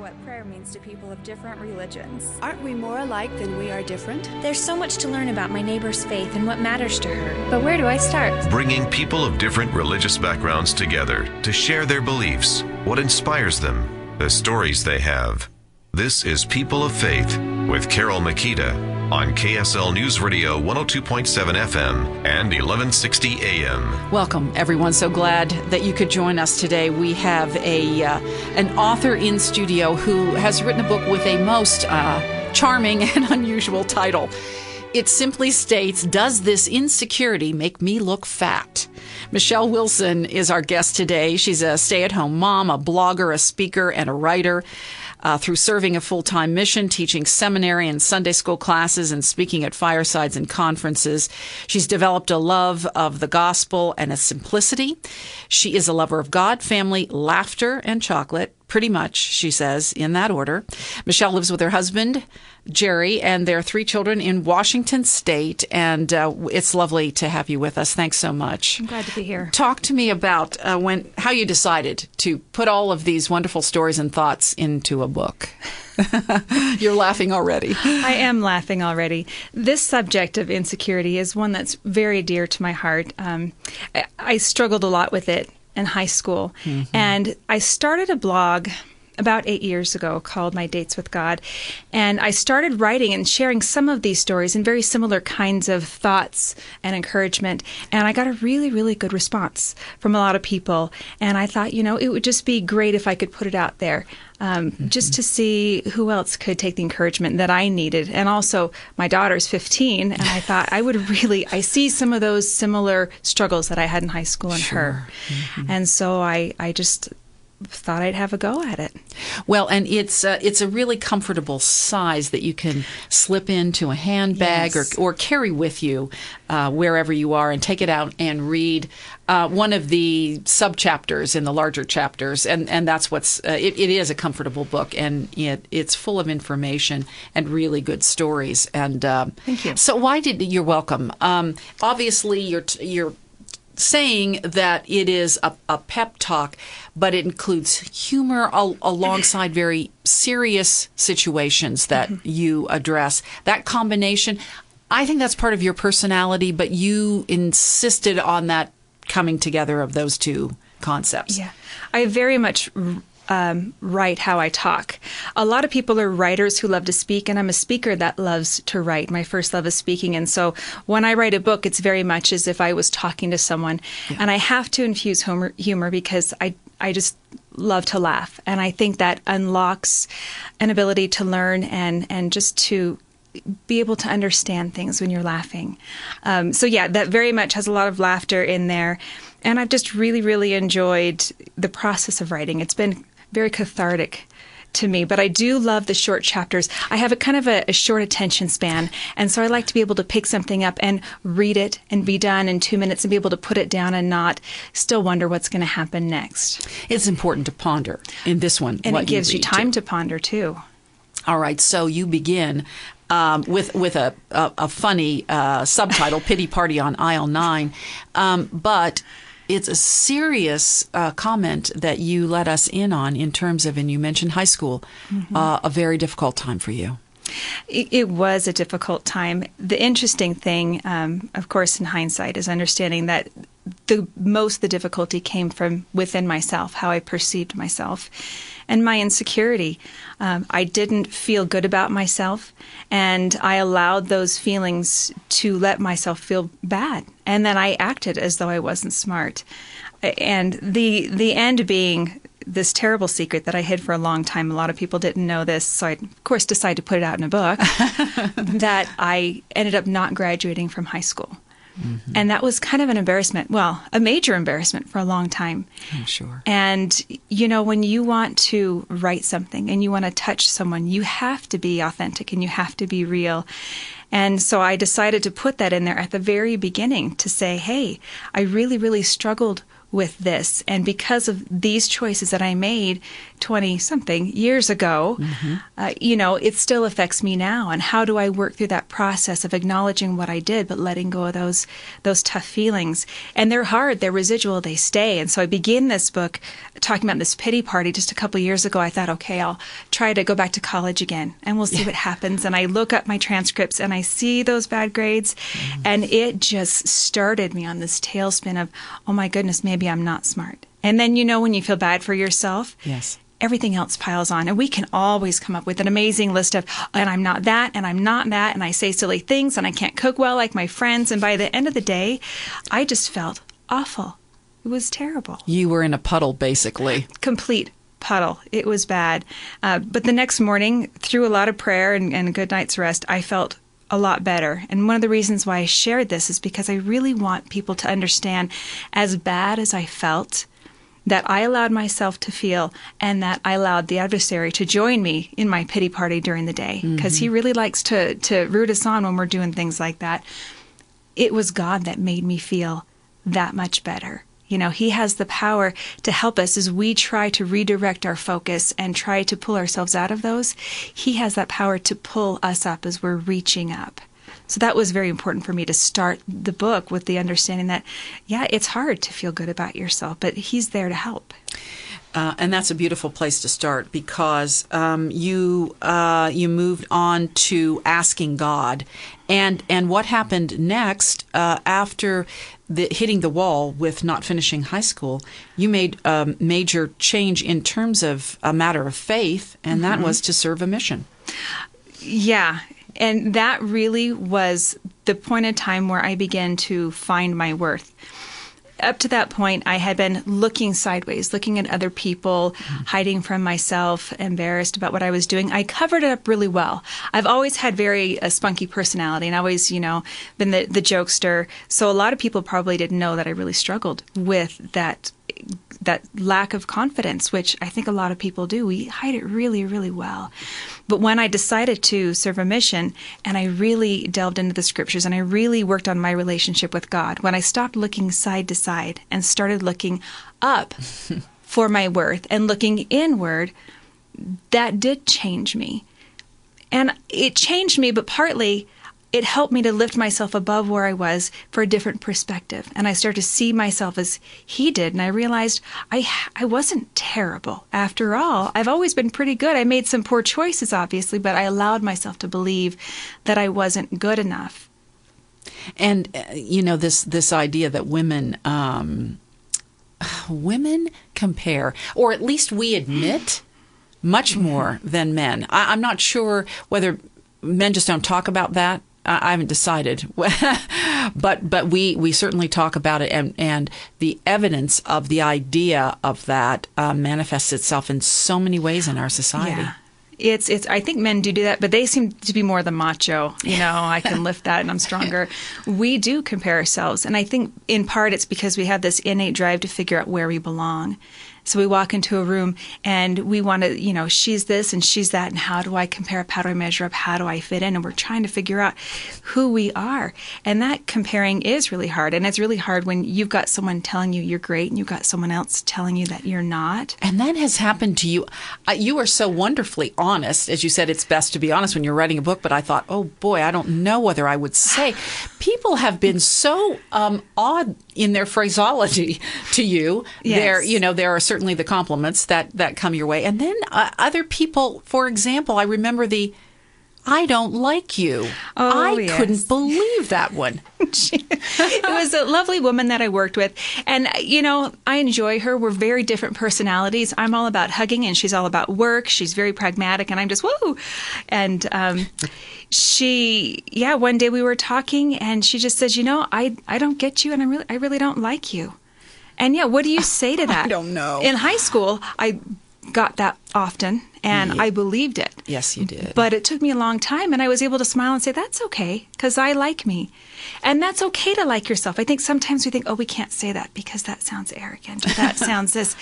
what prayer means to people of different religions. Aren't we more alike than we are different? There's so much to learn about my neighbor's faith and what matters to her. But where do I start? Bringing people of different religious backgrounds together to share their beliefs, what inspires them, the stories they have. This is People of Faith with Carole Mikita on KSL News Radio 102.7 FM and 1160 AM. Welcome, everyone. So glad that you could join us today. We have an author in studio who has written a book with a most charming and unusual title. It simply states, "Does this insecurity make me look fat?" Michelle Wilson is our guest today. She's a stay-at-home mom, a blogger, a speaker, and a writer. Through serving a full-time mission, teaching seminary and Sunday school classes, and speaking at firesides and conferences, she's developed a love of the gospel and a simplicity. She is a lover of God, family, laughter, and chocolate. Pretty much, she says, in that order. Michelle lives with her husband, Jerry, and their 3 children in Washington State, and it's lovely to have you with us. Thanks so much. I'm glad to be here. Talk to me about how you decided to put all of these wonderful stories and thoughts into a book. You're laughing already. I am laughing already. This subject of insecurity is one that's very dear to my heart. I struggled a lot with it in high school. Mm-hmm. And I started a blog about 8 years ago called My Dates with God. And I started writing and sharing some of these stories and very similar kinds of thoughts and encouragement. And I got a really, really good response from a lot of people. And I thought, it would just be great if I could put it out there. Just to see who else could take the encouragement that I needed. And also, my daughter's 15, and I thought I see some of those similar struggles that I had in high school in her. Mm-hmm. And so I just thought I'd have a go at it. Well, and it's a really comfortable size that you can slip into a handbag. Yes. or carry with you wherever you are, and take it out and read one of the sub-chapters in the larger chapters. And that's what's it is a comfortable book, and it's full of information and really good stories. And thank you. So you're welcome. Obviously, you're saying that it is a pep talk, but it includes humor alongside very serious situations that you address. That combination, I think that's part of your personality, but you insisted on that coming together of those two concepts. Yeah, I very much write how I talk. A lot of people are writers who love to speak, and I'm a speaker that loves to write. My first love is speaking, and so when I write a book, it's very much as if I was talking to someone. Yeah. And I have to infuse humor because I just love to laugh, and I think that unlocks an ability to learn and just to be able to understand things when you're laughing. So yeah, that very much has a lot of laughter in there, and I've just really, really enjoyed the process of writing. It's been very cathartic to me, but I do love the short chapters. I have a short attention span, and so I like to be able to pick something up and read it and be done in 2 minutes and be able to put it down and not still wonder what's going to happen next. It's important to ponder in this one. And it gives you time to ponder, too. All right, so you begin with a funny subtitle, Pity Party on Aisle 9, but it's a serious comment that you let us in on in terms of, and you mentioned high school, a very difficult time for you. It was a difficult time. The interesting thing, of course, in hindsight, is understanding that most of the difficulty came from within myself, how I perceived myself, and my insecurity. I didn't feel good about myself, and I allowed those feelings to let myself feel bad. And then I acted as though I wasn't smart. And the end being this terrible secret that I hid for a long time. A lot of people didn't know this, so I, of course, decided to put it out in a book, that I ended up not graduating from high school. Mm-hmm. And that was kind of an embarrassment, a major embarrassment for a long time. I'm sure. And, when you want to write something and you want to touch someone, you have to be authentic and you have to be real. And so I decided to put that in there at the very beginning to say, hey, I really, really struggled with this. And because of these choices that I made 20-something years ago, it still affects me now. And how do I work through that process of acknowledging what I did, but letting go of those tough feelings? And they're hard, they're residual, they stay. And so I began this book talking about this pity party just a couple years ago. I thought, okay, I'll try to go back to college again and we'll see what happens. And I look up my transcripts and I see those bad grades, and it just started me on this tailspin of, oh my goodness, maybe I'm not smart. And then, when you feel bad for yourself, everything else piles on. And we can always come up with an amazing list of, and I'm not that, and I'm not that, and I say silly things, and I can't cook well like my friends. And by the end of the day, I just felt awful. It was terrible. You were in a puddle, basically. Complete puddle. It was bad. But the next morning, through a lot of prayer and a good night's rest, I felt a lot better. And one of the reasons why I shared this is because I really want people to understand, as bad as I felt, that I allowed myself to feel, and that I allowed the adversary to join me in my pity party during the day, because he really likes to root us on when we're doing things like that. It was God that made me feel that much better. He has the power to help us as we try to redirect our focus and try to pull ourselves out of those. He has that power to pull us up as we're reaching up. So that was very important for me to start the book with the understanding that, it's hard to feel good about yourself, but He's there to help. And that's a beautiful place to start, because you moved on to asking God, and what happened next after hitting the wall with not finishing high school. You made a major change in terms of a matter of faith, and that was to serve a mission. Yeah. And that really was the point in time where I began to find my worth. Up to that point, I had been looking sideways, looking at other people, hiding from myself, embarrassed about what I was doing. I covered it up really well. I've always had very spunky personality, and always, been the jokester. So a lot of people probably didn't know that I really struggled with that lack of confidence, which I think a lot of people do. We hide it really, really well. But when I decided to serve a mission, and I really delved into the scriptures, and I really worked on my relationship with God, when I stopped looking side to side and started looking up for my worth and looking inward, that did change me. And it changed me, but partly it helped me to lift myself above where I was for a different perspective. And I started to see myself as He did. And I realized I wasn't terrible. After all, I've always been pretty good. I made some poor choices, obviously, but I allowed myself to believe that I wasn't good enough. And, this idea that women compare, or at least we admit, much more than men. I'm not sure whether men just don't talk about that. I haven't decided, but we certainly talk about it, and the evidence of the idea of that manifests itself in so many ways in our society. Yeah. It's. I think men do that, but they seem to be more the macho. I can lift that and I'm stronger. We do compare ourselves, and I think in part it's because we have this innate drive to figure out where we belong. So we walk into a room and we want to, she's this and she's that, and how do I compare up? How do I measure up? How do I fit in? And we're trying to figure out who we are. And that comparing is really hard. And it's really hard when you've got someone telling you you're great and you've got someone else telling you that you're not. And that has happened to you. You are so wonderfully honest. As you said, it's best to be honest when you're writing a book. But I thought, oh boy, I don't know whether I would say. People have been so odd in their phraseology to you. Yes. There are certainly the compliments that come your way. And then other people, for example, I remember I don't like you. Oh, I couldn't believe that one. It was a lovely woman that I worked with. And, I enjoy her. We're very different personalities. I'm all about hugging and she's all about work. She's very pragmatic and I'm just, woo! And one day we were talking and she just says, I don't get you and I really don't like you. And what do you say to that? I don't know. In high school, I got that often, and I believed it. Yes, you did. But it took me a long time, and I was able to smile and say, that's okay, because I like me. And that's okay to like yourself. I think sometimes we think, we can't say that because that sounds arrogant, or that sounds this.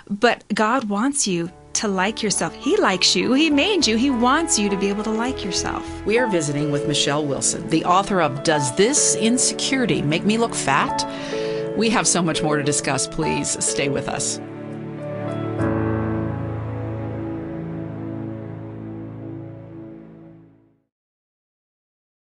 But God wants you to like yourself. He likes you. He made you. He wants you to be able to like yourself. We are visiting with Michelle Wilson, the author of Does This Insecurity Make Me Look Fat? We have so much more to discuss. Please stay with us.